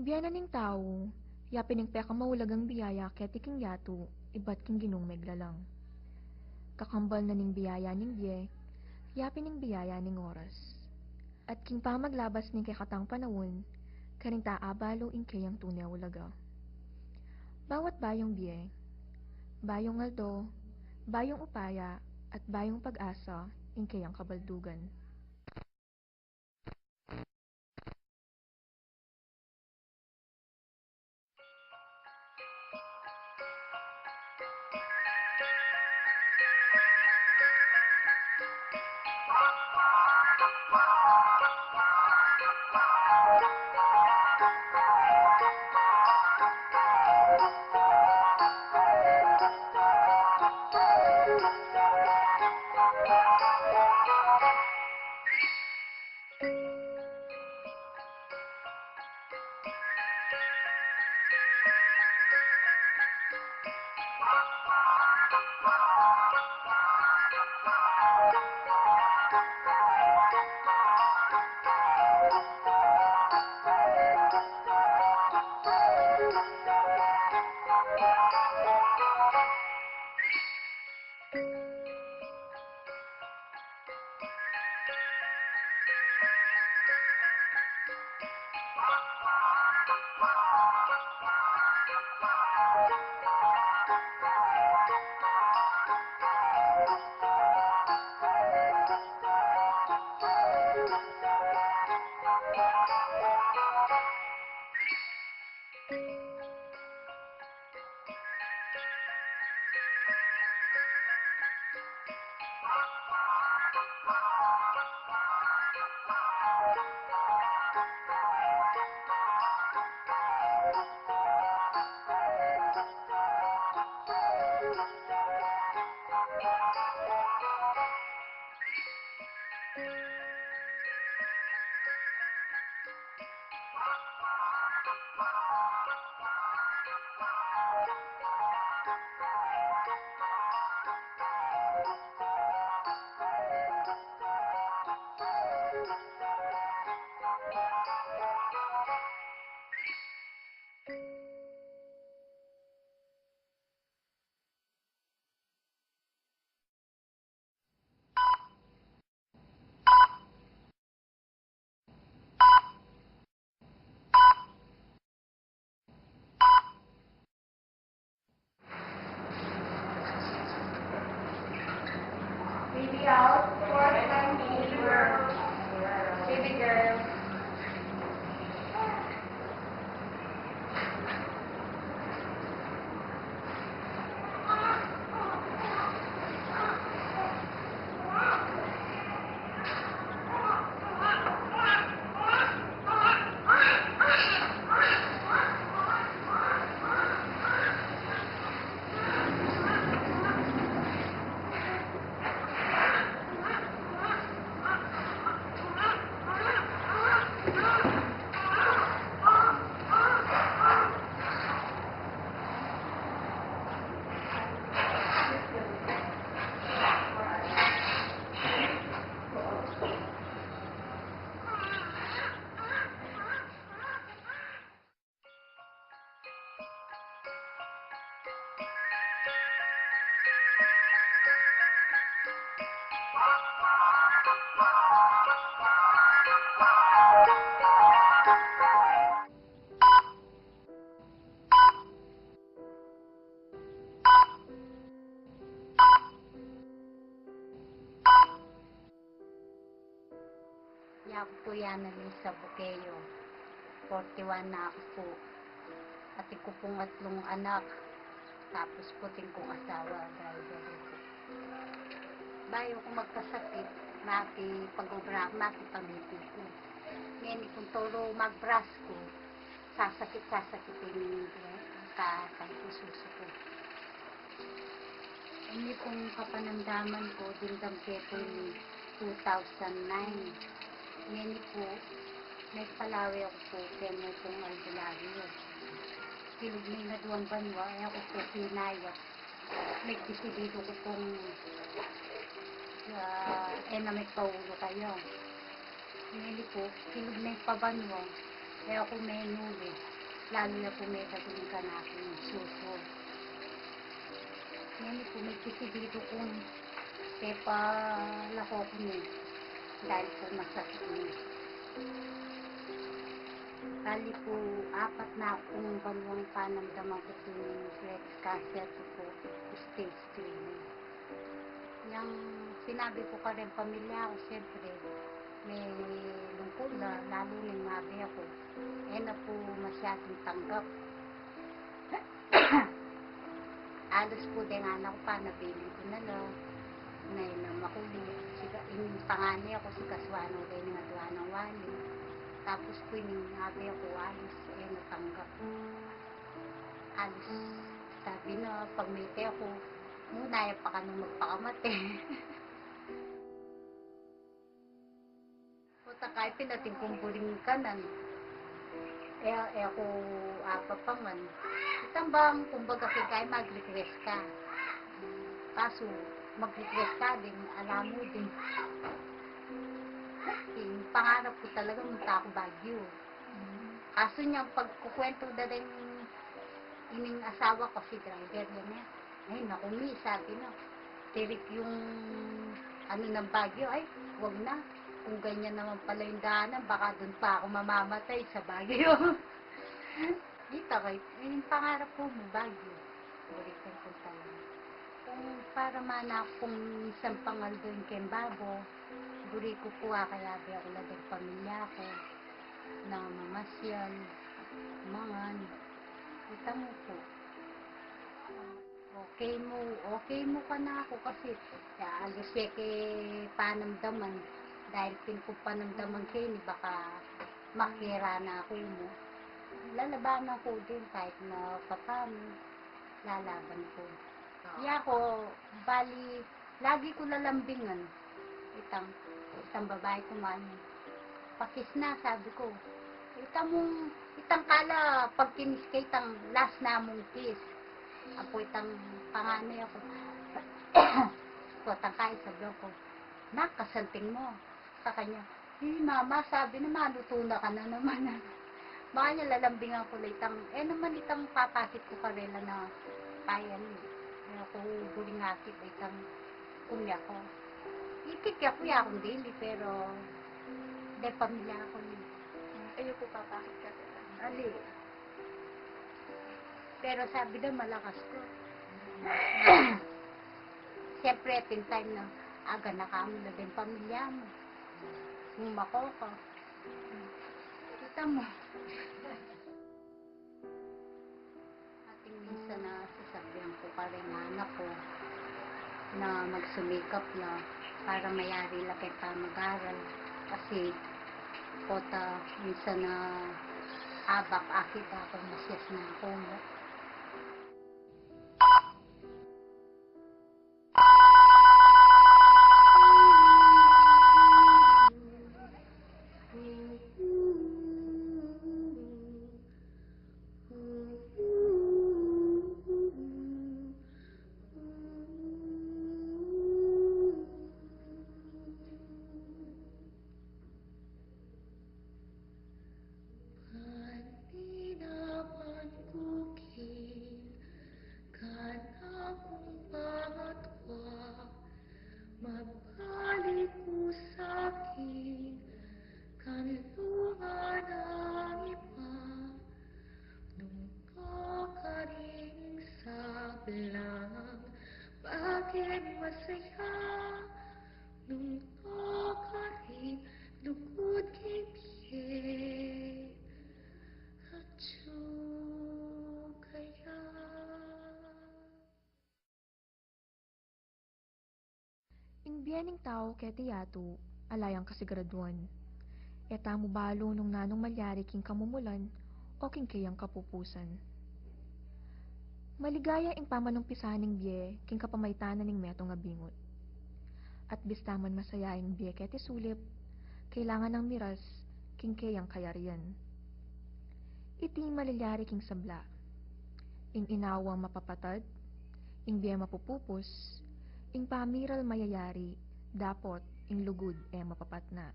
Biyanan ning tao, yapin ning peka maulagang biyaya ket iking yato, ibat king ginong meglalang. Kakambal na ning biyaya ning biye, yapin ning biyaya ning oras. At king pamaglabas ning kay katang panawon, karing taabalo ing kayang tunay ulaga. Bawat bayong biye, bayong aldo, bayong upaya, at bayong pag-asa, ing kayang kabaldugan. Baby out for baby girl. Baby girl. Ako po yan Lisa Bukeyo. 41 na ako po. At ko pong 3 anak. Tapos puting kong asawa. Driver po. Bayo ko magkasakit. Maki pamiti ko. Ngayon kung tolo magbras ko. Sasakitin yung suso ko. Hindi pong kapanamdaman ko. Dindam kepo 2009. Ngayon po, may palawi ako po, kaya may pong albularyo. Silog may naduang banwa, ay ako po pinayat. Nagdisidido ko pong na may paulo kayo. Ngayon po, silog may pabanwa, ay ako may nuli. lalo na po may dagulong ka na akong suso. Yan po may kisigito kung tepa lako ko niya dahil po masakit niya. Bali po, 4 na akong banwang panamdaman ko po yung breast cancer ko po, stage 3. Yang sinabi ko ka rin pamilya ko, siyempre, may lungkot na, lalo na yung mabi ako. Eh na po masyadong tanggap. Alos po din anak ko pa, nabili ko na lang. Ngayon na makuli. Yung panganay ako, si Kaswano rin nga duwa ng wali. Tapos po yung nabi ako, alos, eh natanggap. Alos, sabi na, pag may te ako, muna pa ka nung magpakamate. Puta kahit pinating kumbuling kanan. Eh ako, apa pa man. Itang bang, kumbaga kaya mag-request ka. Kaso, mag-request ka din, alam mo din. Yung pangarap ko talaga munta ako Baguio. Kaso niya, pagkukwento na rin ining asawa ko, si driver niya. Ay, naku, sabi na, tirik yung ano ng Baguio, ay, wag na. Kung ganyan naman pala yung daanan, baka doon pa ako mamamatay sa Baguio. Dito kayo, yung pangarap ko mo, Baguio. Balikan ko talaga. Kung para man akong isang pangal doon kay Babo, buri ko po kaya ako lang ng pamilya ko, na mamasyal, mangan. Kita mo po. Okay mo ka na ako kasi alos kay panamdaman. Dahil pinko panamdaman kayo, baka makira na ako mo. Lalaban ako din kahit na papano, lalaban ko. Kaya ako, bali, lagi ko lalambingan. Itang babae kumain. Pakis na, sabi ko. Itang kala, pag kinis ka, itang last na mong kiss. Ako itang panganay ako. Itang kain, sabi ko, nakasanting mo. Sa kanya, mama, sabi na malutuna ka na naman. Baka niya lalambingan ko na naman itang papasit ko karela na kaya niya. Ako huling akit na itang kumya ko. Ikikya ko ya akong dili, pero de pamilya ako niya. Ayoko papakit ka sila. Ali. Pero sabi daw malakas ko. Siyempre, time na aga na kami na din pamilya mo. Umako ka. Kita mo. Ating minsan na sasabihan ko pa rin na anak ko na magsumikap na para mayari lang kay pa mag-aral. Kasi kota minsan na habak akit ako masyas na ako. Mabalik mo sa'kin, kanlungan ang iba, nung ka rin sa bilang, bakit masaya, nung ka rin lugod kay Pierre, at kaya. Ing biyaning tao keti yatu, alayang kasiguraduan. Eta mo balo nung nanong malyari king kamumulan o king kayang kapupusan. Maligaya ing pamanumpisahan ning biye king kapamaitanan ning meto nga bingot. At bistaman masaya ing biye keti sulip, kailangan ng miras king kayang kayarian. Iti malilyari king sabla. Ing inawang mapapatad, ing biye mapupupos, ing pamiral mayayari, dapot ing lugod mapapat na.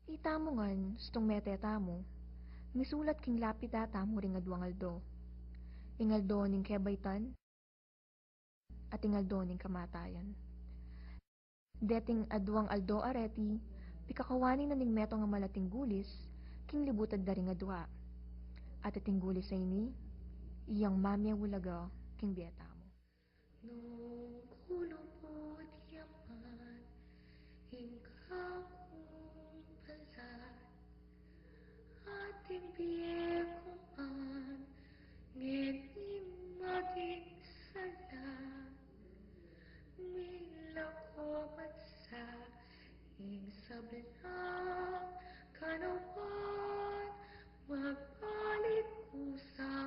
Ita mo ngan, stong meteta mo, Misulat king lapida tamo ring adwang aldo. Ingaldo ning kebaytan at ingaldo ning kamatayan. Deting adwang aldo areti, pikakawani na ning meto nga malating gulis, king libutad da ring adwa. At ating gulis ay ni, iyang mamya wulaga king bieta mo. Nung kulubot yaman, hingga kong balat, ating biye kuman, ngening maging sala, mila ko matsa, ing sablang kanawan, magbalik ko sa